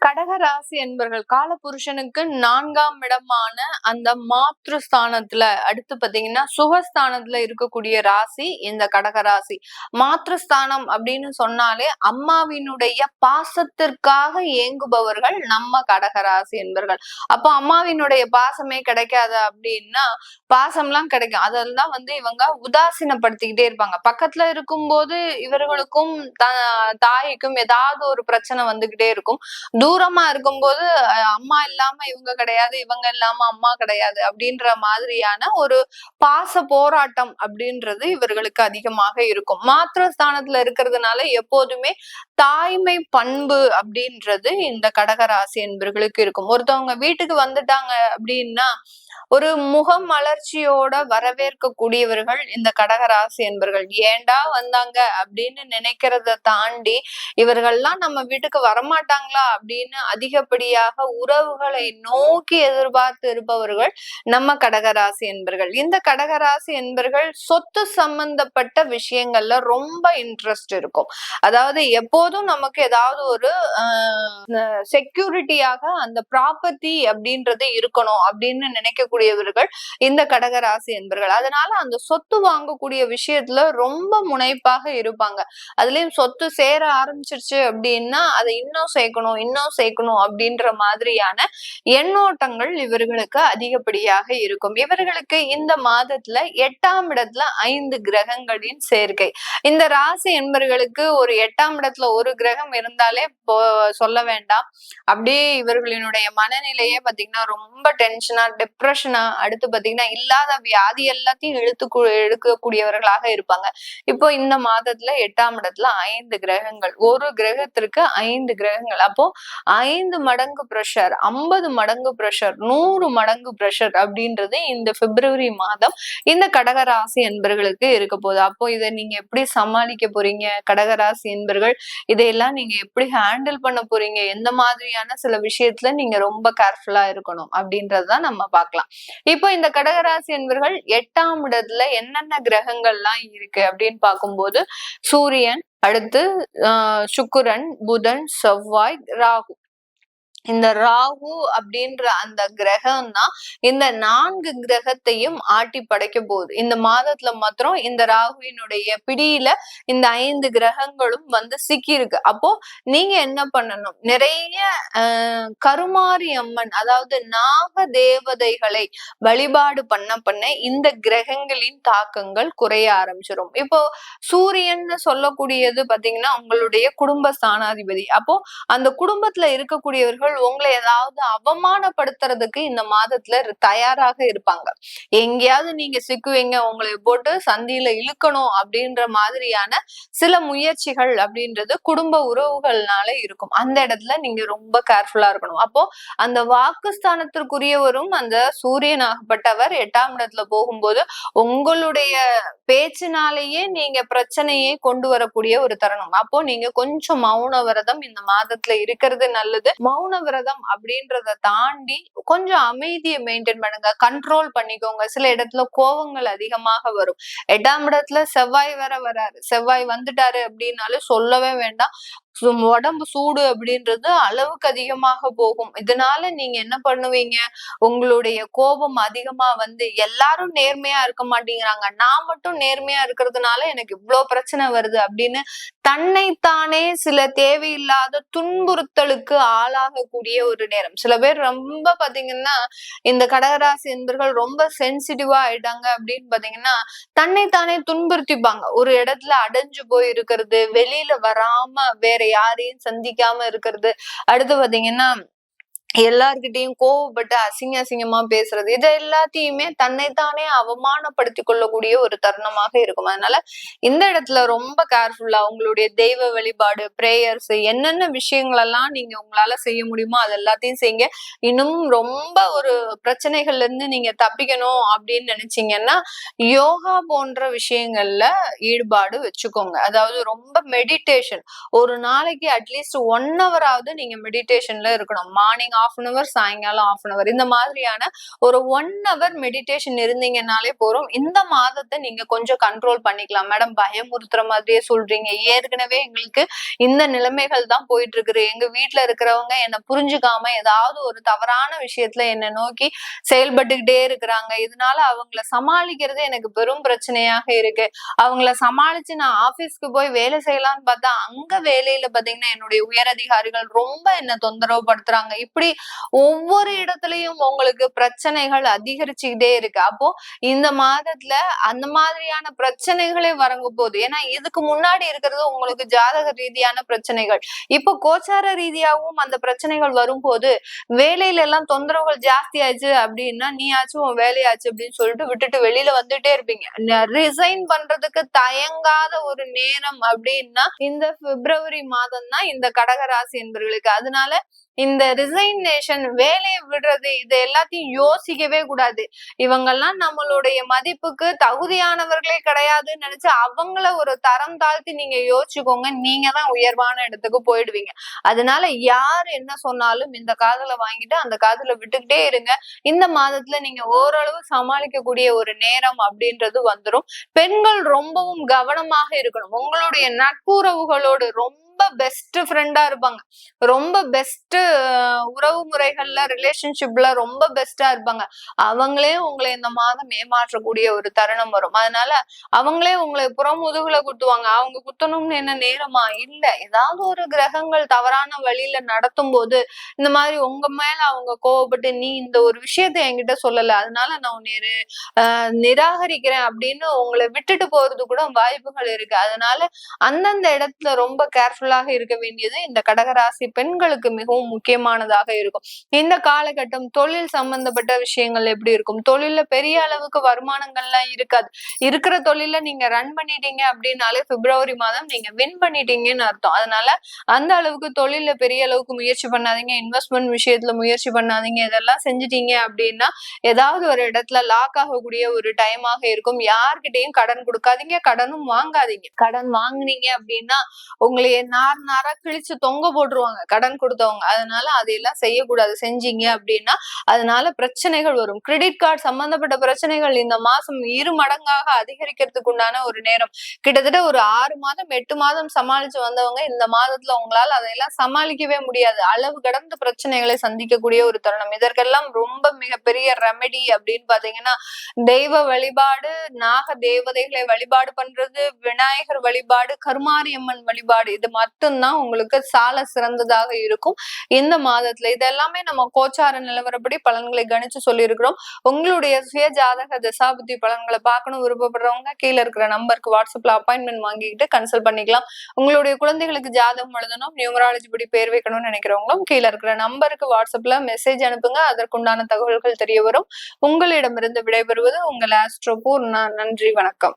கடக ராசி என்பர்கள் காலபுருஷனுக்கு 4ஆம் இடமான அந்த மாத்ருஸ்தானத்துல அடுத்து பாத்தீங்கன்னா சுகஸ்தானத்துல இருக்கக்கூடிய ராசி இந்த கடக ராசி. மாத்ருஸ்தானம் அப்படின்னு சொன்னாலே அம்மாவினுடைய பாசத்திற்காக ஏங்குபவர்கள் நம்ம கடக ராசி என்பர்கள். அப்போ அம்மாவினுடைய பாசமே கிடைக்காத அப்படின்னா பாசம்லாம் கிடைக்கும். அதெல்லாம் இவங்க உதாசீனப்படுத்திக்கிட்டே இருப்பாங்க. பக்கத்துல இருக்கும்போது இவர்களுக்கும் தாய்க்கும் ஏதாவது ஒரு பிரச்சனை வந்துகிட்டே இருக்கும். தூரமா இருக்கும்போது அம்மா இல்லாம இவங்க கிடையாது, இவங்க இல்லாம அம்மா கிடையாது அப்படின்ற மாதிரியான ஒரு பாச போராட்டம் அப்படின்றது இவர்களுக்கு அதிகமாக இருக்கும். மாத்திரஸ்தானத்துல இருக்கிறதுனால எப்போதுமே தாய்மை பண்பு அப்படின்றது இந்த கடகராசி என்பவர்களுக்கு இருக்கும். ஒருத்தவங்க வீட்டுக்கு வந்துட்டாங்க அப்படின்னா ஒரு முகம் மலர்ச்சியோட வரவேற்கக்கூடியவர்கள் இந்த கடகராசி என்பர்கள். ஏண்டா வந்தாங்க அப்படின்னு நினைக்கிறத தாண்டி இவர்கள்லாம் நம்ம வீட்டுக்கு வரமாட்டாங்களா அப்படின்னு அதிகப்படியாக உறவுகளை நோக்கி எதிர்பார்த்து இருப்பவர்கள் நம்ம கடகராசி என்பர்கள். இந்த கடகராசி என்பர்கள் சொத்து சம்பந்தப்பட்ட விஷயங்கள்ல ரொம்ப இன்ட்ரெஸ்ட் இருக்கும். அதாவது எப்போதும் நமக்கு ஏதாவது ஒரு செக்யூரிட்டியாக அந்த ப்ராப்பர்ட்டி அப்படின்றது இருக்கணும் அப்படின்னு நினைக்கக்கூடியவர்கள் இந்த கடகராசி என்பர்கள். அதனால அந்த சொத்து வாங்கக்கூடிய விஷயத்துல ரொம்ப முனைப்பாக இருப்பாங்க. அதுலயும் சொத்து சேர ஆரம்பிச்சிருச்சு அப்படின்னா அதை இன்னும் சேர்க்கணும் அப்படின்ற மாதிரியான எண்ணோட்டங்கள் இவர்களுக்கு அதிகப்படியாக இருக்கும். இவர்களுக்கு இந்த மாதத்துல 8ஆம் இடத்துல 5 கிரகங்களின் சேர்க்கை. இந்த ராசி என்பவர்களுக்கு ஒரு 8ஆம் இடத்துல ஒரு கிரகம் இருந்தாலே சொல்ல வேண்டாம். அப்படியே இவர்களினுடைய மனநிலையே பாத்தீங்கன்னா ரொம்ப டென்ஷனா, டிப்ரெஷனா, அடுத்து பாத்தீங்கன்னா இல்லாத வியாதி எல்லாத்தையும் எடுக்கக்கூடியவர்களாக இருப்பாங்க. இப்போ இந்த மாதத்துல 8ஆம் இடத்துல 5 கிரகங்கள், ஒரு கிரகத்திற்கு 5 கிரகங்கள். அப்போ 5 மடங்கு பிரஷர், 50 மடங்கு பிரஷர், 100 மடங்கு பிரஷர் அப்படின்றது இந்த பிப்ரவரி மாதம் இந்த கடகராசி என்பர்களுக்கு இருக்க போகுது. அப்போ இதை நீங்க எப்படி சமாளிக்க போறீங்க கடகராசி என்பர்கள்? இதையெல்லாம் நீங்க எப்படி ஹேண்டில் பண்ண போறீங்க? எந்த மாதிரியான சில விஷயத்துல நீங்க ரொம்ப கேர்ஃபுல்லா இருக்கணும் அப்படின்றதுதான் நம்ம பார்க்கலாம். இப்போ இந்த கடகராசி என்பர்கள் 8ஆம் இடத்துல என்னென்ன கிரகங்கள்லாம் இருக்கு அப்படின்னு பார்க்கும்போது சூரியன், அடுத்து சுக்கிரன், புதன், செவ்வாய், ராகு. இந்த ராகு அப்படின்ற அந்த கிரகம் தான் இந்த 4 கிரகத்தையும் ஆட்டி படைக்க போகுது. இந்த மாதத்துல மாத்திரம் இந்த ராகுவினுடைய பிடியில இந்த 5 கிரகங்களும் சிக்கி இருக்கு. அப்போ நீங்க என்ன பண்ணணும்? நிறைய கருமாரி அம்மன், அதாவது நாக தேவதைகளை வழிபாடு பண்ண இந்த கிரகங்களின் தாக்கங்கள் குறைய ஆரம்பிச்சிடும். இப்போ சூரியன் சொல்லக்கூடியது பாத்தீங்கன்னா உங்களுடைய குடும்ப ஸ்தானாதிபதி. அப்போ அந்த குடும்பத்துல இருக்கக்கூடியவர்கள் உங்களை ஏதாவது அவமானப்படுத்துறதுக்கு இந்த மாதத்துல தயாராக இருப்பாங்க. எங்கேயாவது நீங்க சிக்குவீங்க, உங்களை போட்டு சந்தியில இழுக்கணும் அப்படின்ற மாதிரியான சில முயற்சிகள் அப்படின்றது குடும்ப உறவுகள்னால இருக்கும். அந்த இடத்துல நீங்க ரொம்ப கேர்ஃபுல்லா இருக்கணும். அப்போ அந்த வாக்குஸ்தானத்திற்குரியவரும் அந்த சூரியனாகப்பட்டவர் 8ஆம் இடத்துல போகும்போது உங்களுடைய பேச்சினாலேயே நீங்க பிரச்சனையை கொண்டு வரக்கூடிய ஒரு தருணம். அப்போ நீங்க கொஞ்சம் மௌன விரதம் இந்த மாதத்துல இருக்கிறது நல்லது. மௌன விரதம் அப்படின்றத தாண்டி கொஞ்சம் அமைதியை மெயின்டைன் பண்ணுங்க, கண்ட்ரோல் பண்ணிக்கோங்க. சில இடத்துல கோபங்கள் அதிகமாக வரும். 8ஆம் இடத்துல செவ்வாய் வேற வராரு. செவ்வாய் வந்துட்டாரு அப்படின்னாலும் சொல்லவே வேண்டாம். உடம்பு சூடு அப்படின்றது அளவுக்கு அதிகமாக போகும். இதனால நீங்க என்ன பண்ணுவீங்க? உங்களுடைய கோபம் அதிகமா எல்லாரும் நேர்மையா இருக்க மாட்டேங்கிறாங்க, நான் மட்டும் நேர்மையா இருக்கிறதுனால எனக்கு இவ்வளவு பிரச்சனை வருது அப்படின்னு தன்னைத்தானே சில தேவையில்லாத துன்புறுத்தலுக்கு ஆளாகக்கூடிய ஒரு நேரம். சில பேர் ரொம்ப பாத்தீங்கன்னா இந்த கடகராசி என்பர்கள் ரொம்ப சென்சிட்டிவா ஆயிட்டாங்க அப்படின்னு பாத்தீங்கன்னா தன்னைத்தானே துன்புறுத்திப்பாங்க. ஒரு இடத்துல அடைஞ்சு போய் இருக்கிறது, வெளியில வராம வேற யாரையும் சந்திக்காம இருக்கிறது, அடுத்து பாத்தீங்கன்னா எல்லார்கிட்டையும் கோவப்பட்டு அசிங்கமா பேசுறது, இது எல்லாத்தையுமே தன்னைத்தானே அவமானப்படுத்தி கொள்ளக்கூடிய ஒரு தருணமாக இருக்கும். அதனால இந்த இடத்துல ரொம்ப கேர்ஃபுல்லா உங்களுடைய தெய்வ வழிபாடு, பிரேயர்ஸ், என்னென்ன விஷயங்கள் எல்லாம் நீங்க உங்களால செய்ய முடியுமோ அது எல்லாத்தையும் செய்யுங்க. இன்னும் ரொம்ப ஒரு பிரச்சனைகள்ல இருந்து நீங்க தப்பிக்கணும் அப்படின்னு நினைச்சீங்கன்னா யோகா போன்ற விஷயங்கள்ல ஈடுபாடு வச்சுக்கோங்க. அதாவது ரொம்ப மெடிடேஷன், ஒரு நாளைக்கு அட்லீஸ்ட் 1 hour ஆவது நீங்க மெடிடேஷன்ல இருக்கணும். மார்னிங் 1/2 hour, சாயங்காலம் 1/2 hour. இந்த மாதிரியான ஒரு 1 hour மெடிடேஷன் இருந்தீங்கன்னாலே போறோம். இந்த மாதத்தை நீங்க கொஞ்சம் கண்ட்ரோல் பண்ணிக்கலாம். மேடம் பயமுறுத்துற மாதிரியே சொல்றீங்க. ஏற்கனவே எங்களுக்கு இந்த நிலைமைகள் தான் போயிட்டு இருக்குது. எங்க வீட்டுல இருக்கிறவங்க என்ன புரிஞ்சுக்காம ஏதாவது ஒரு தவறான விஷயத்துல என்ன நோக்கி செயல்பட்டுக்கிட்டே இருக்கிறாங்க. இதனால அவங்கள சமாளிக்கிறது எனக்கு பெரும் பிரச்சனையாக இருக்கு. அவங்கள சமாளிச்சு நான் ஆபீஸ்க்கு போய் வேலை செய்யலாம்னு பார்த்தா அங்க வேலையில பாத்தீங்கன்னா என்னுடைய உயரதிகாரிகள் ரொம்ப என்ன தொந்தரவு படுத்துறாங்க. இப்படி ஒவ்வொரு இடத்துலயும் உங்களுக்கு பிரச்சனைகள் அதிகரிச்சுக்கிட்டே இருக்கு. அப்போ இந்த மாதத்துல அந்த மாதிரியான பிரச்சனைகளே வரங்க போகுது. ஏன்னா இதுக்கு முன்னாடி இருக்கிறது உங்களுக்கு ஜாதக ரீதியான பிரச்சனைகள். இப்போ கோச்சார ரீதியாகவும் அந்த பிரச்சனைகள் வரும்போது வேலையில எல்லாம் தொந்தரவுகள் ஜாஸ்தி ஆயிடுச்சு அப்படின்னா நீயாச்சும் உன் வேலையாச்சு அப்படின்னு சொல்லிட்டு விட்டுட்டு வெளியில வந்துட்டே இருப்பீங்க. ரிசைன் பண்றதுக்கு தயங்காத ஒரு நேரம் அப்படின்னா இந்த பிப்ரவரி மாதம் தான் இந்த கடகராசி என்பவர்களுக்கு. அதனால இந்த ரிசைனேஷன், வேலையை விடுறது, இது எல்லாத்தையும் யோசிக்கவே கூடாது. இவங்கெல்லாம் நம்மளுடைய மதிப்புக்கு தகுதியானவர்களே கிடையாதுன்னு நினைச்சு அவங்கள ஒரு தரம் தாழ்த்தி நீங்க யோசிச்சுக்கோங்க. நீங்க தான் உயர்வான இடத்துக்கு போயிடுவீங்க. அதனால யார் என்ன சொன்னாலும் இந்த காதுல வாங்கிட்டு அந்த காதுல விட்டுக்கிட்டே இருங்க. இந்த மாதத்துல நீங்க ஓரளவு சமாளிக்கக்கூடிய ஒரு நேரம் அப்படின்றது வந்துரும். பெண்கள் ரொம்பவும் கவனமாக இருக்கணும். உங்களுடைய நட்புறவுகளோடு ரொம்ப பெஸ்ட் ஃப்ரெண்டா இருப்பாங்க. ரொம்ப பெஸ்ட் உறவு முறைகள்ல, ரிலேஷன்ஷிப்ல ரொம்ப பெஸ்டா இருப்பாங்க. அவங்களே உங்களை இந்த மாதம் ஏமாற்றக்கூடிய ஒரு தருணம் வரும். அதனால அவங்களே உங்களை புறமுதுகுல குத்துவாங்க. அவங்க குத்தணும்னு என்ன நேரமா இல்ல. ஏதாவது ஒரு கிரகங்கள் தவறான வழியில நடத்தும் போது இந்த மாதிரி உங்க மேல அவங்க கோவப்பட்டு நீ இந்த ஒரு விஷயத்த என்கிட்ட சொல்லல, அதனால நான் உன்னை நிராகரிக்கிறேன் அப்படின்னு உங்களை விட்டுட்டு போறது கூட வாய்ப்புகள் இருக்கு. அதனால அந்தந்த இடத்துல ரொம்ப கேர்ஃபுல்லாக இருக்க வேண்டியது இந்த கடகராசி பெண்களுக்கு மிகவும் முக்கியமானதாக இருக்கும். இந்த காலகட்டம் தொழில் சம்பந்தப்பட்ட விஷயங்கள் எப்படி இருக்கும்? தொழில்ல பெரிய அளவுக்கு வருமானங்கள்லாம் இருக்காது. இருக்கிற தொழில நீங்க ரன் பண்ணிட்டீங்க அப்படின்னாலே பிப்ரவரி மாதம் நீங்க வின் பண்ணிட்டீங்கன்னு அர்த்தம். அதனால அந்த அளவுக்கு தொழில பெரிய அளவுக்கு முயற்சி பண்ணாதீங்க. இன்வெஸ்ட்மெண்ட் விஷயத்துல முயற்சி பண்ணாதீங்க. இதெல்லாம் செஞ்சுட்டீங்க அப்படின்னா ஏதாவது ஒரு இடத்துல லாக் ஆகக்கூடிய ஒரு டைமாக இருக்கும். யார்கிட்டையும் கடன் கொடுக்காதீங்க, கடனும் வாங்காதீங்க. கடன் வாங்குனீங்க அப்படின்னா உங்களைய நார் நாரா கிழிச்சு தொங்க போட்டுருவாங்க கடன் கொடுத்தவங்க. அதனால அதையெல்லாம் செய்யக்கூடாது. செஞ்சீங்க அப்படின்னா அதனால பிரச்சனைகள் வரும். கிரெடிட் கார்டு சம்பந்தப்பட்ட பிரச்சனைகள் இந்த மாசம் 2 மடங்காக அதிகரிக்கிறதுக்கு உண்டான ஒரு நேரம். கிட்டத்தட்ட ஒரு 6 மாதம் 8 மாதம் சமாளிச்சு வந்தவங்க இந்த மாதத்துல உங்களால அதையெல்லாம் சமாளிக்கவே முடியாது. அளவு கடந்த பிரச்சனைகளை சந்திக்கக்கூடிய ஒரு தருணம். இதற்கெல்லாம் ரொம்ப மிகப்பெரிய ரெமெடி அப்படின்னு பாத்தீங்கன்னா தெய்வ வழிபாடு, நாக தேவதைகளை வழிபாடு பண்றது, விநாயகர் வழிபாடு, கருமாரியம்மன் வழிபாடு, இது மட்டும்தான் உங்களுக்கு சால சிறந்ததாக இருக்கும் இந்த மாதத்துல. இதெல்லாமே நம்ம கோச்சார நிலவரப்படி பலன்களை கணிச்சு சொல்லியிருக்கிறோம். உங்களுடைய சுய ஜாதக தசாபுத்தி பலன்களை பார்க்கணும் விருப்பப்படுறவங்க கீழே இருக்கிற நம்பருக்கு வாட்ஸ்அப்ல அப்பாயின்மெண்ட் வாங்கிக்கிட்டு கன்சல்ட் பண்ணிக்கலாம். உங்களுடைய குழந்தைகளுக்கு ஜாதகம் எழுதணும், நியூமராலஜி படி பேர் வைக்கணும்னு நினைக்கிறவங்களும் கீழே இருக்கிற நம்பருக்கு வாட்ஸ்அப்ல மெசேஜ் அனுப்புங்க. அதற்குண்டான தகவல்கள் தெரிய வரும். உங்களிடமிருந்து விடைபெறுவது உங்கள் ஆஸ்ட்ரோ பூர்ணா. நன்றி, வணக்கம்.